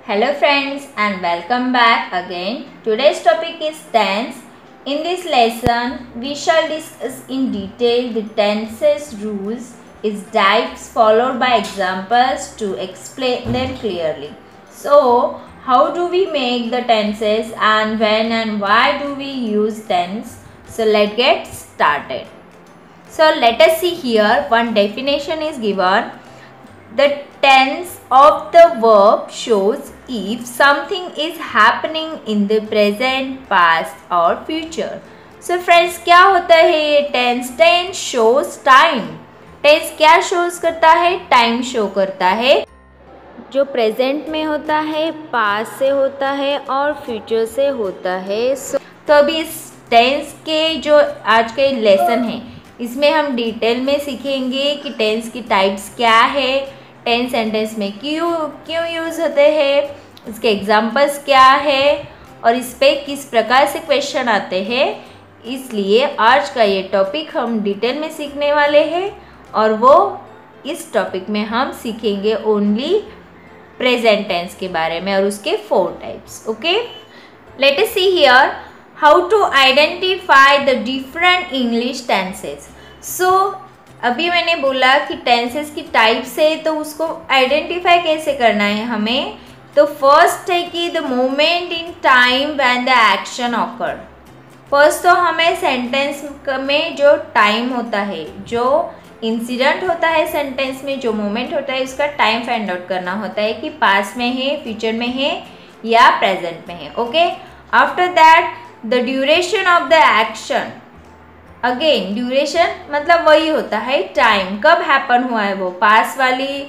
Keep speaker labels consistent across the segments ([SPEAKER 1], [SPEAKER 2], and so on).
[SPEAKER 1] Hello friends and welcome back again. Today's topic is tense. In this lesson, we shall discuss in detail the tenses rules, its types followed by examples to explain them clearly. So, how do we make the tenses and when and why do we use tense? So, let's get started. So, let us see here one definition is given. The tense of the verb shows if something is happening in the present, past or future. So friends, क्या होता है ये tense? Tense shows time. Tense क्या shows करता है? Time show करता है, जो प्रेजेंट में होता है, पास्ट से होता है और फ्यूचर से होता है. तो अभी इस टेंस के जो आज के लेसन है इसमें हम डिटेल में सीखेंगे कि टेंस की टाइप्स क्या है, टेंस सेंटेंस में क्यों यूज़ होते हैं, इसके एग्जाम्पल्स क्या है और इस पे किस प्रकार से क्वेश्चन आते हैं. इसलिए आज का ये टॉपिक हम डिटेल में सीखने वाले हैं और वो इस टॉपिक में हम सीखेंगे ओनली प्रेजेंट टेंस के बारे में और उसके 4 types. Okay, let us see here how to identify the different English tenses. So अभी मैंने बोला कि टेंसेस की टाइप्स है तो उसको आइडेंटिफाई कैसे करना है हमें. तो फर्स्ट है कि the moment in time when the action occur. First तो हमें सेंटेंस में जो टाइम होता है, जो इंसिडेंट होता है सेंटेंस में, जो मोमेंट होता है उसका टाइम फाइंड आउट करना होता है कि पास्ट में है, फ्यूचर में है या प्रेजेंट में है. Okay, after that the duration of the action. Again duration मतलब वही होता है टाइम, कब हैपन हुआ है वो, पास्ट वाली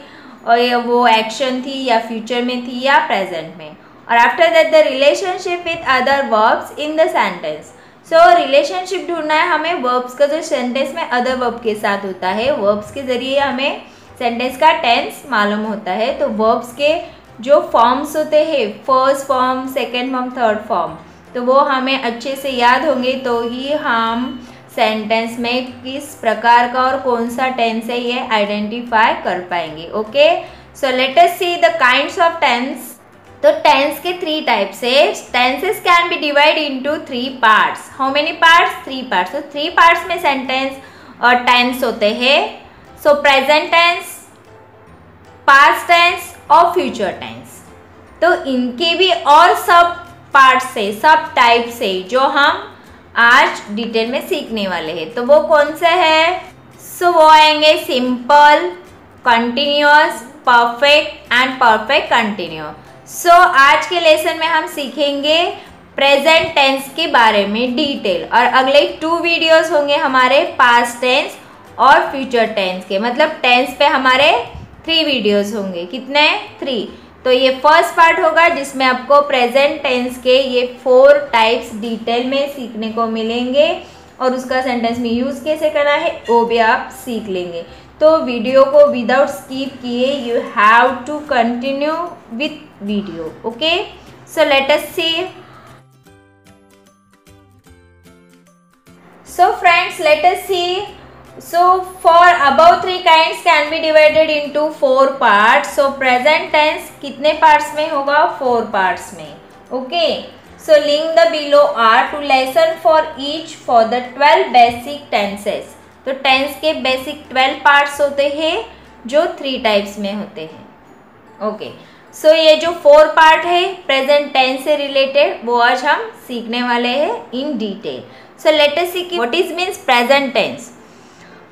[SPEAKER 1] और वो एक्शन थी या फ्यूचर में थी या प्रेजेंट में. और after that the relationship with other verbs in the sentence. So relationship ढूंढना है हमें वर्ब्स का जो सेंटेंस में अदर वर्ब के साथ होता है. वर्ब्स के जरिए हमें सेंटेंस का टेंस मालूम होता है. तो वर्ब्स के जो फॉर्म्स होते हैं, first form, second form, third form, तो वो हमें अच्छे से याद होंगे तो ही हम सेंटेंस में किस प्रकार का और कौन सा टेंस है ये आइडेंटिफाई कर पाएंगे. Okay, so let us see the kinds of tense. तो टेंस के 3 टाइप्स है. Tenses can be divide into 3 parts. How many parts? 3 parts. तो 3 पार्ट्स में सेंटेंस और टेंस होते हैं. So present tense, past tense और फ्यूचर टेंस. तो इनके भी और सब पार्ट्स है, सब टाइप्स है जो हम आज डिटेल में सीखने वाले हैं. तो वो कौन से है? सो वो आएंगे simple, continuous, perfect and perfect continuous. So आज के लेसन में हम सीखेंगे प्रेजेंट टेंस के बारे में डिटेल और अगले 2 वीडियोस होंगे हमारे पास्ट टेंस और फ्यूचर टेंस के. मतलब टेंस पे हमारे 3 वीडियोस होंगे. कितने? 3. तो ये फर्स्ट पार्ट होगा जिसमें आपको प्रेजेंट टेंस के ये 4 टाइप्स डिटेल में सीखने को मिलेंगे और उसका सेंटेंस में यूज़ कैसे करना है वो भी आप सीख लेंगे. तो वीडियो को विदाउट स्किप किए you have to continue with video. Okay, so let us see. So friends, let us see. So for above 3 kinds can be divided into 4 parts. So present tense कितने parts में होगा? 4 parts में. Okay. So link the below are to lesson for each for the 12 basic tenses. तो tense के basic 12 parts होते हैं जो 3 types में होते हैं. Okay. So ये जो 4 part है present tense से related वो आज हम सीखने वाले हैं in detail. So let us see what is means present tense.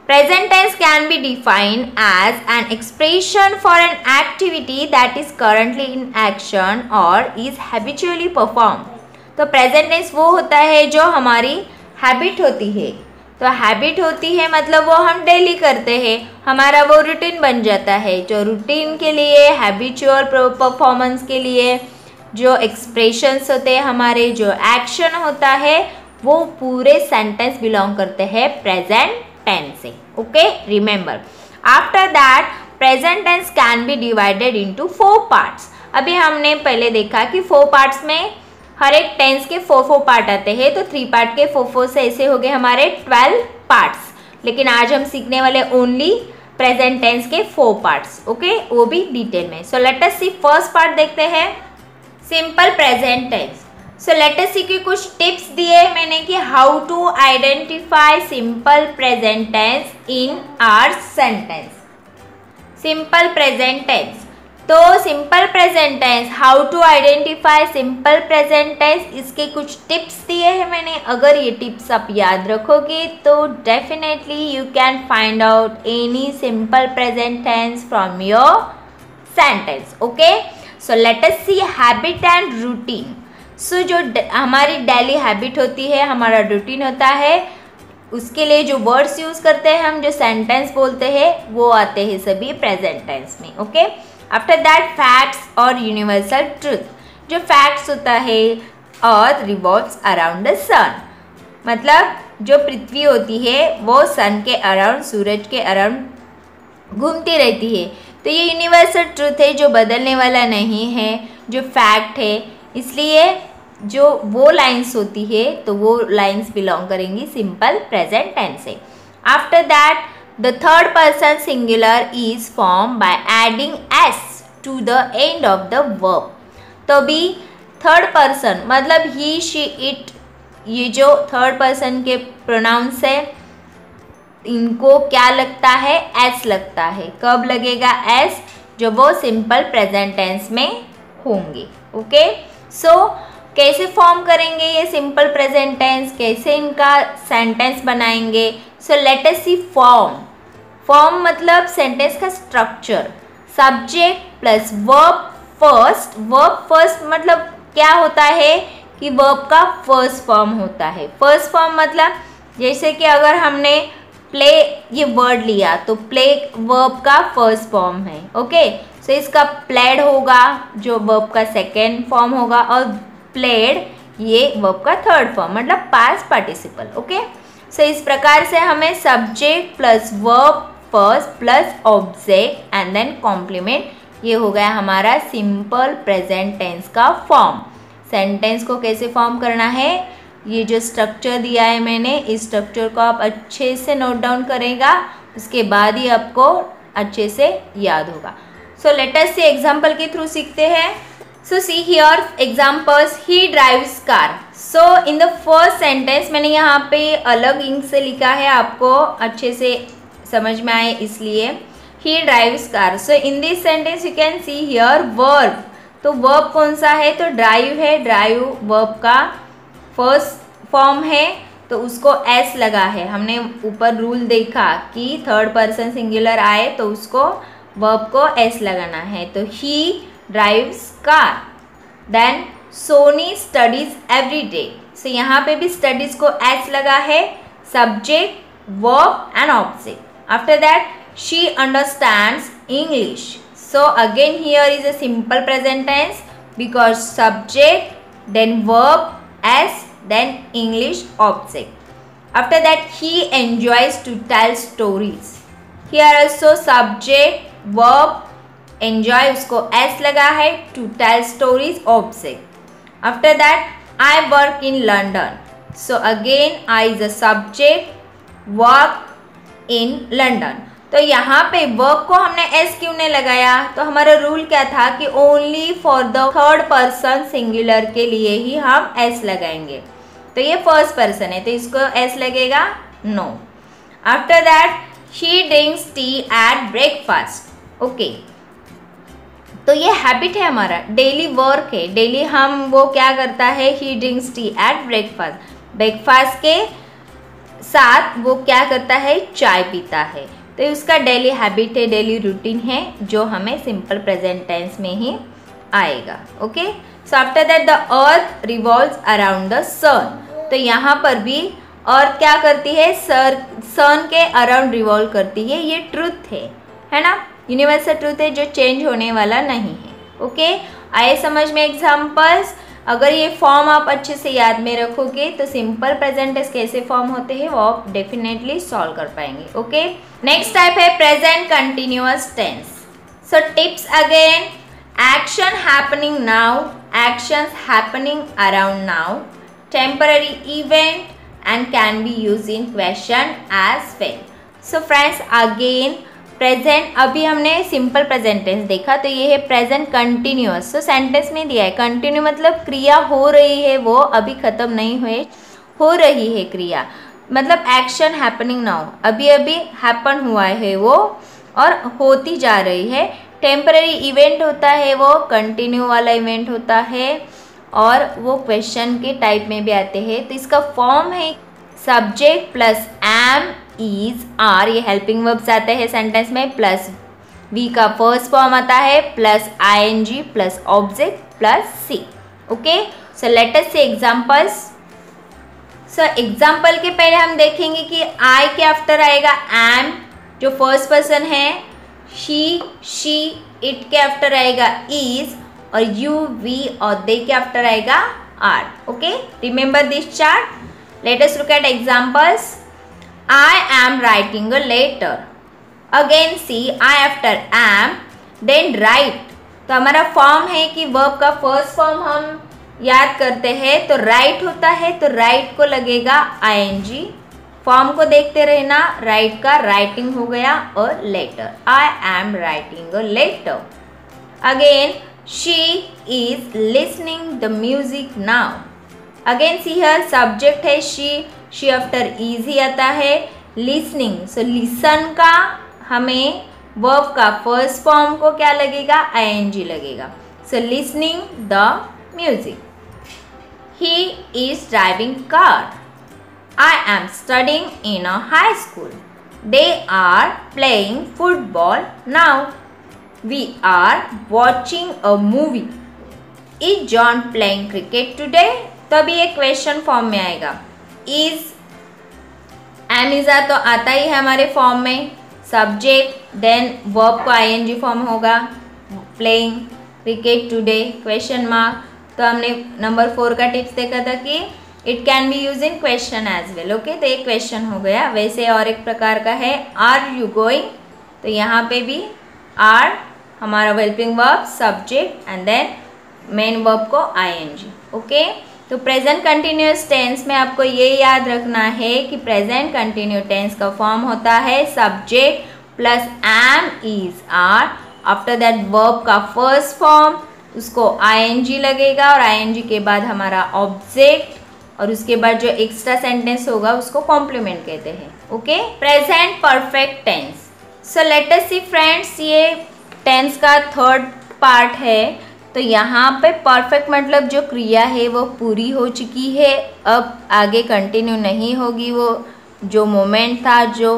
[SPEAKER 1] Present tense can be defined as an expression for an activity that is currently in action or is habitually performed. तो present tense वो होता है जो हमारी habit होती है. तो habit होती है मतलब वो हम डेली करते हैं, हमारा वो रूटीन बन जाता है. जो रूटीन के लिए, habitual परफॉर्मेंस के लिए जो एक्सप्रेशंस होते हैं, हमारे जो एक्शन होता है वो पूरे सेंटेंस बिलोंग करते हैं प्रेजेंट टेंस से. Okay, remember. After that present tense can be divided into 4 parts. अभी हमने पहले देखा कि 4 पार्ट्स में हर एक टेंस के 4 पार्ट आते हैं. तो 3 पार्ट के 4 से ऐसे हो गए हमारे 12 पार्ट्स. लेकिन आज हम सीखने वाले ओनली प्रेजेंट टेंस के 4 पार्ट्स, ओके, वो भी डिटेल में। So let us see first part देखते हैं, simple present tense. So let us see की कुछ टिप्स दिए मैंने कि how to identify simple present tense in our sentence. Simple present tense, तो simple present tense, how to identify simple present tense, इसके कुछ टिप्स दिए हैं मैंने। अगर ये टिप्स आप याद रखोगे तो definitely you can find out any simple present tense from your sentence, okay. So let us see habit and routine. So जो हमारी डेली हैबिट होती है, हमारा रूटीन होता है, उसके लिए जो वर्ड्स यूज़ करते हैं हम, जो सेंटेंस बोलते हैं, वो आते हैं सभी प्रेजेंट टेंस में, ओके। आफ्टर दैट फैक्ट्स और यूनिवर्सल ट्रूथ। जो फैक्ट्स होता है, अर्थ रिवॉल्व्स अराउंड द सन, मतलब जो पृथ्वी होती है वो सन के अराउंड, सूरज के अराउंड घूमती रहती है। तो ये यूनिवर्सल ट्रूथ है जो बदलने वाला नहीं है, जो फैक्ट है। इसलिए जो वो लाइन्स होती है तो वो लाइन्स बिलोंग करेंगी सिंपल प्रेजेंट टेंस से। After that the third person singular is form by adding S to the end of the verb. तो भी थर्ड पर्सन मतलब ही, शी, इट, ये जो थर्ड पर्सन के प्रोनाउंस है, इनको क्या लगता है, एस लगता है। कब लगेगा एस, जो वो सिंपल प्रेजेंट टेंस में होंगे, ओके। सो कैसे फॉर्म करेंगे ये सिंपल प्रेजेंट टेंस, कैसे इनका सेंटेंस बनाएंगे। सो let us see form. Form मतलब सेंटेंस का structure, subject plus verb first. Verb first मतलब क्या होता है कि वर्ब का फर्स्ट फॉर्म होता है। फर्स्ट फॉर्म मतलब जैसे कि अगर हमने प्ले ये वर्ड लिया तो प्ले वर्ब का फर्स्ट फॉर्म है, ओके। सो इसका प्लेड होगा जो वर्ब का सेकेंड फॉर्म होगा, और प्लेड ये वर्ब का थर्ड फॉर्म मतलब पास्ट पार्टिसिपल, ओके। सो इस प्रकार से हमें subject plus verb first plus object and then complement, ये हो गया हमारा सिंपल प्रेजेंट टेंस का फॉर्म। सेंटेंस को कैसे फॉर्म करना है, ये जो स्ट्रक्चर दिया है मैंने, इस स्ट्रक्चर को आप अच्छे से नोट डाउन करेगा, उसके बाद ही आपको अच्छे से याद होगा। So let us see example के थ्रू सीखते हैं। So see here examples, he drives car. So in the first sentence मैंने यहाँ पे अलग इंक से लिखा है, आपको अच्छे से समझ में आए इसलिए। ही drives car. So in this sentence you can see here verb. तो वर्ब कौन सा है, तो ड्राइव है। ड्राइव वर्ब का फर्स्ट फॉर्म है तो उसको एस लगा है। हमने ऊपर रूल देखा कि थर्ड पर्सन सिंगुलर आए तो उसको वर्ब को एस लगाना है। तो he drives car. Then Soni studies every day. So यहाँ पे भी स्टडीज को एस लगा है, subject verb and object. After that she understands English. So again here is a simple present tense because subject, then verb, as, then English object. After that he enjoys to tell stories. Here also subject, verb, enjoy उसको s लगा है, to tell stories object. After that I work in London. So again I is a subject, work in London. तो यहाँ पे verb को हमने S क्यों नहीं लगाया, तो हमारा रूल क्या था कि only for the third person singular के लिए ही हम एस लगाएंगे। तो ये फर्स्ट पर्सन है तो इसको एस लगेगा, no. After that she drinks tea at breakfast. Okay, तो ये हैबिट है हमारा, डेली वर्क है, डेली हम वो क्या करता है, he drinks tea at breakfast. Breakfast के साथ वो क्या करता है, चाय पीता है। तो उसका डेली हैबिट है, डेली रूटीन है, जो हमें सिंपल प्रेजेंट टेंस में ही आएगा। Okay, so after that the earth revolves around the sun. तो यहाँ पर भी अर्थ क्या करती है, सन के अराउंड रिवॉल्व करती है। ये ट्रूथ है ना, यूनिवर्सल ट्रूथ है जो चेंज होने वाला नहीं है। ओके, आए समझ में एग्जाम्पल्स। अगर ये फॉर्म आप अच्छे से याद में रखोगे तो सिंपल प्रेजेंट टेंस कैसे फॉर्म होते हैं वो आप डेफिनेटली सॉल्व कर पाएंगे। ओके, नेक्स्ट टाइप है present continuous tense. So tips again, action happening now, actions happening around now, temporary event and can be use in question as well. So friends, again present, अभी हमने simple present tense देखा, तो ये है present continuous. तो sentence में दिया है कंटिन्यू मतलब क्रिया हो रही है, वो अभी खत्म नहीं हुए, हो रही है क्रिया, मतलब एक्शन हैपनिंग नाउ, अभी अभी हैपन हुआ है वो और होती जा रही है। टेम्पररी इवेंट होता है वो, कंटिन्यू वाला इवेंट होता है, और वो क्वेश्चन के टाइप में भी आते हैं। तो इसका फॉर्म है subject plus am, is, are, ये हेल्पिंग वर्ब्स आते हैं सेंटेंस में, प्लस वी का फर्स्ट फॉर्म आता है, plus ING plus object plus C. Okay, so let us see examples. So example के पहले हम देखेंगे कि आई के आफ्टर आएगा एम जो फर्स्ट पर्सन है, शी, इट के आफ्टर आएगा इज, और यू, वी और दे के आफ्टर आएगा are. Okay, remember this chart. Let us look at examples. I am writing a letter. Again see I after am, then write। तो हमारा form है कि वर्ब का फर्स्ट फॉर्म हम याद करते हैं तो राइट होता है, तो राइट को लगेगा आईएनजी। फॉर्म को देखते रहना, राइट का राइटिंग हो गया और letter, I am writing a letter. Again she is listening the music now. Again see here subject है शी आफ्टर इज ही आता है, लिसनिंग, सो लिसन का हमें वर्ब का फर्स्ट फॉर्म को क्या लगेगा, आईएनजी लगेगा, so listening the music. He is driving car. I am studying in a high school. They are playing football now. We are watching a movie. Is John playing cricket today. तो अभी ये question form में आएगा। Is, M is तो आता ही है हमारे form में, सब्जेक्ट, देन वर्ब को आईएनजी फॉर्म होगा, playing cricket today question mark. तो हमने नंबर 4 का टिप्स देखा था कि it can be use in question as well. Okay, तो एक क्वेश्चन हो गया। वैसे और एक प्रकार का है आर यू गोइंग, तो यहाँ पे भी आर हमारा helping verb, subject and then main verb को आईएनजी। ओके, तो प्रेजेंट कंटिन्यूअस टेंस में आपको ये याद रखना है कि प्रेजेंट कंटिन्यू टेंस का फॉर्म होता है subject plus am, is, are, after that verb का फर्स्ट फॉर्म, उसको आईएनजी लगेगा और आईएनजी के बाद हमारा ऑब्जेक्ट, और उसके बाद जो एक्स्ट्रा सेंटेंस होगा उसको कॉम्प्लीमेंट कहते हैं। Okay, present perfect tense. So let us see friends, ये टेंस का थर्ड पार्ट है। तो यहाँ पे परफेक्ट मतलब जो क्रिया है वो पूरी हो चुकी है, अब आगे कंटिन्यू नहीं होगी, वो जो मोमेंट था जो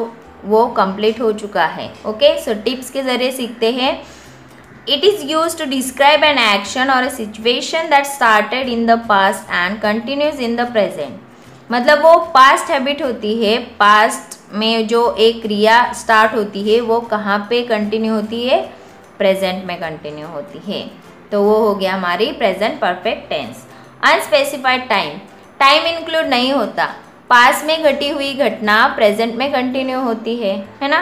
[SPEAKER 1] वो कंप्लीट हो चुका है। ओके, सो टिप्स के ज़रिए सीखते हैं। It is use to describe an action or a situation that started in the past and continues in the present. मतलब वो पास्ट हैबिट होती है, पास्ट में जो एक क्रिया स्टार्ट होती है वो कहाँ पे कंटिन्यू होती है, प्रेजेंट में कंटिन्यू होती है। तो वो हो गया हमारी present perfect tense. Unspecified time, time include नहीं होता, पास में घटी हुई घटना प्रेजेंट में कंटिन्यू होती है ना।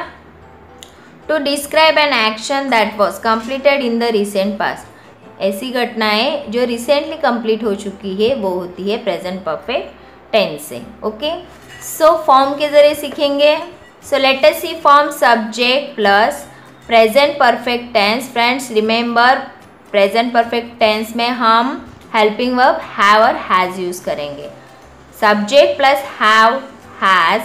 [SPEAKER 1] To describe an action that was completed in the recent past, ऐसी घटनाएं जो रिसेंटली कंप्लीट हो चुकी है वो होती है प्रेजेंट परफेक्ट टेंस से। ओके, सो फॉर्म के जरिए सीखेंगे। So let us see form subject plus present perfect tense. Friends remember, present perfect tense में हम हेल्पिंग वर्ब हैव और हैज़ यूज़ करेंगे। Subject plus have, has,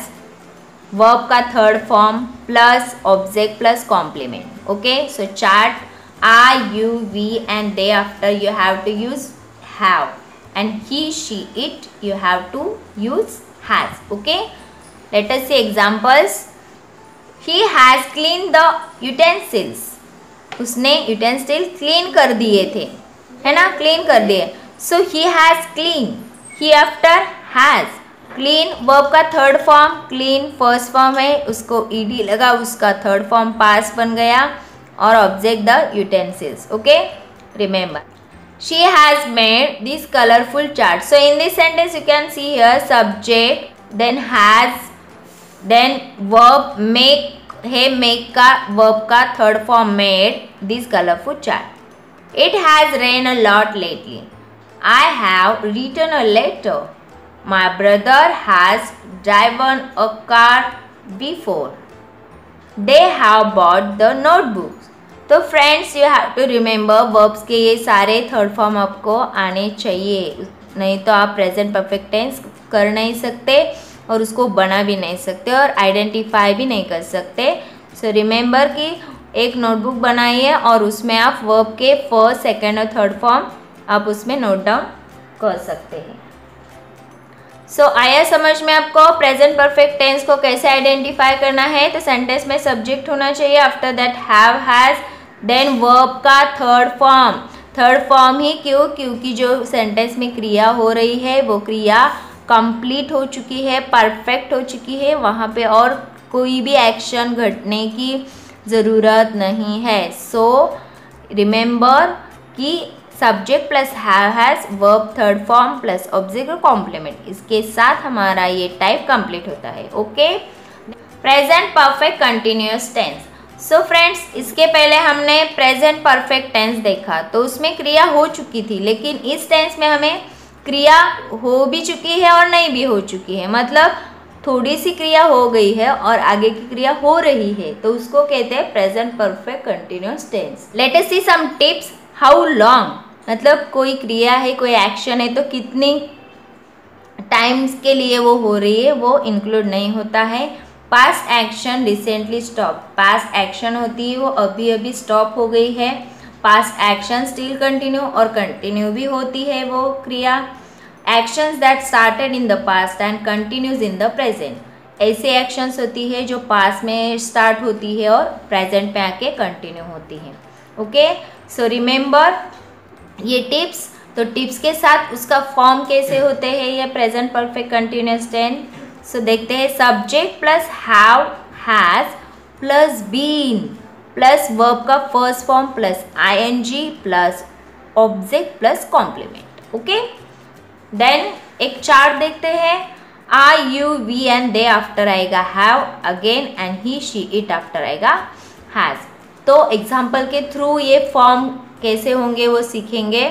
[SPEAKER 1] verb का third form plus object plus complement. Okay, so chart I, you, we and they after you have to use have, and he, she, it you have to use has. Okay, let us see examples. He has clean the utensils, उसने utensil clean कर दिए थे, है ना, clean कर दिए। So he has clean, he after has, clean verb का third form, clean first form है, उसको ईडी लगा, उसका थर्ड फॉर्म पास बन गया, और object the utensils. Okay, remember she has made this colourful chart. So in this sentence you can see here subject, then has, then verb make है, make का verb का third form made this colourful chart. It has rain a lot lately. I have written a letter. My brother has driven a car before. they have bought the notebooks। तो friends you have to remember verbs के ये सारे third form आपको आने चाहिए, नहीं तो आप प्रेजेंट परफेक्ट टेंस कर नहीं सकते और उसको बना भी नहीं सकते और आइडेंटिफाई भी नहीं कर सकते। सो रिमेंबर कि एक नोटबुक बनाइए और उसमें आप वर्ब के फर्स्ट, सेकंड और थर्ड फॉर्म आप उसमें नोट डाउन कर सकते हैं। सो आया समझ में आपको प्रेजेंट परफेक्ट टेंस को कैसे आइडेंटिफाई करना है। तो सेंटेंस में सब्जेक्ट होना चाहिए, after that have, has, then verb का थर्ड फॉर्म ही क्यों, क्योंकि जो सेंटेंस में क्रिया हो रही है वो क्रिया कंप्लीट हो चुकी है, परफेक्ट हो चुकी है, वहाँ पे और कोई भी एक्शन घटने की ज़रूरत नहीं है। सो रिमेंबर कि subject plus have, has, verb third form plus object और कॉम्प्लीमेंट, इसके साथ हमारा ये टाइप कंप्लीट होता है। Okay, present perfect continuous tense. So friends, इसके पहले हमने प्रेजेंट परफेक्ट टेंस देखा तो उसमें क्रिया हो चुकी थी, लेकिन इस टेंस में हमें क्रिया हो भी चुकी है और नहीं भी हो चुकी है, मतलब थोड़ी सी क्रिया हो गई है और आगे की क्रिया हो रही है, तो उसको कहते हैं present perfect continuous tense. Let us see some tips. How long, मतलब कोई क्रिया है, कोई एक्शन है तो कितनी टाइम्स के लिए वो हो रही है वो इंक्लूड नहीं होता है। Past action recently stop, past action होती है वो अभी अभी स्टॉप हो गई है। पास्ट एक्शन स्टिल कंटिन्यू और कंटिन्यू भी होती है वो क्रिया। Actions that started in the past and continues in the present, ऐसे एक्शंस होती है जो पास्ट में स्टार्ट होती है और प्रेजेंट पे आके कंटिन्यू होती है। ओके, सो रिमेंबर ये टिप्स। तो टिप्स के साथ उसका फॉर्म कैसे होते हैं ये present perfect continuous tense. So देखते हैं, subject plus have, has plus been plus verb का first form plus ING plus object plus complement. Okay, then एक चार्ट देखते हैं, I, you, we and they after आएगा have again and he, she, it after आएगा has. तो example के through ये form कैसे होंगे वो सीखेंगे।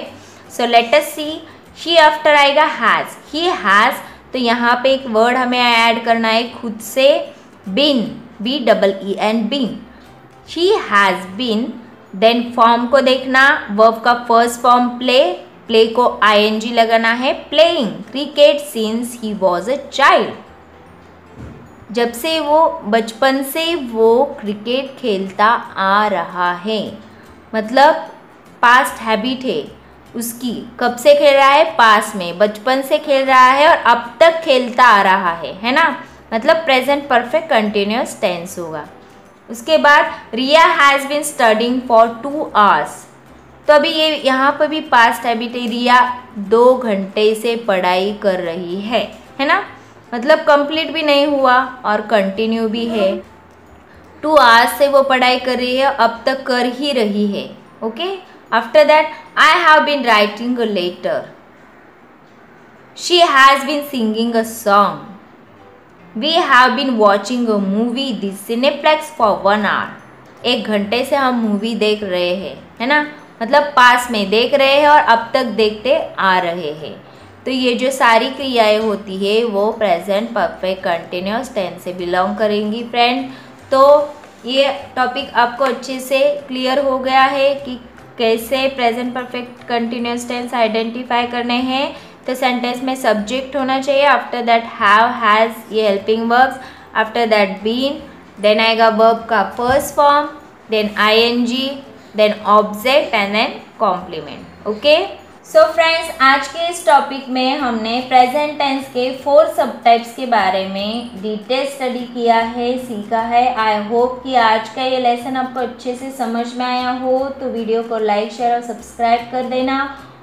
[SPEAKER 1] So let us see, she after आएगा हैज, ही हैज, तो यहाँ पे एक वर्ड हमें ऐड करना है खुद से, been, BEEN, been, she has been. Then form को देखना, वर्ब का फर्स्ट फॉर्म प्ले, प्ले को ING लगाना है, playing cricket since he was a child, जब से वो बचपन से वो क्रिकेट खेलता आ रहा है, मतलब पास्ट हैबिट है उसकी, कब से खेल रहा है, पास्ट में, बचपन से खेल रहा है और अब तक खेलता आ रहा है ना, मतलब प्रेजेंट परफेक्ट कंटिन्यूअस टेंस होगा। उसके बाद Riya has been studying for 2 hours, तो अभी ये यहाँ पर भी पास्ट हैबिट है, रिया 2 घंटे से पढ़ाई कर रही है ना, मतलब कंप्लीट भी नहीं हुआ और कंटिन्यू भी है। 2 hours से वो पढ़ाई कर रही है, अब तक कर ही रही है। Okay, after that I have been writing a letter, she has been singing a song, we have been watching a movie the cineplex for 1 hour, 1 घंटे से हम मूवी देख रहे हैं, है ना, मतलब पास में देख रहे हैं और अब तक देखते आ रहे हैं। तो ये जो सारी क्रियाएं होती है वो प्रेजेंट परफेक्ट कंटिन्यूअस टेंस से बिलोंग करेंगी फ्रेंड। तो ये टॉपिक आपको अच्छे से क्लियर हो गया है कि कैसे present perfect continuous tense identify करने हैं। तो सेंटेंस में सब्जेक्ट होना चाहिए, आफ्टर दैट हैव, हैज़, ये helping verbs, after that been, then आएगा वर्ब का first form, then ING, then object and then complement. Okay, so friends, आज के इस टॉपिक में हमने प्रेजेंट टेंस के 4 सब टाइप्स के बारे में डिटेल स्टडी किया है, सीखा है। आई होप कि आज का ये लेसन आपको अच्छे से समझ में आया हो। तो वीडियो को लाइक, शेयर और सब्सक्राइब कर देना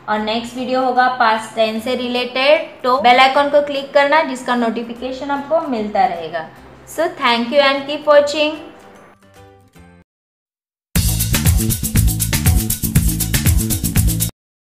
[SPEAKER 1] और नेक्स्ट वीडियो होगा पास्ट टेंस से रिलेटेड, तो बेल आइकॉन को क्लिक करना जिसका नोटिफिकेशन आपको मिलता रहेगा। So thank you and keep watching.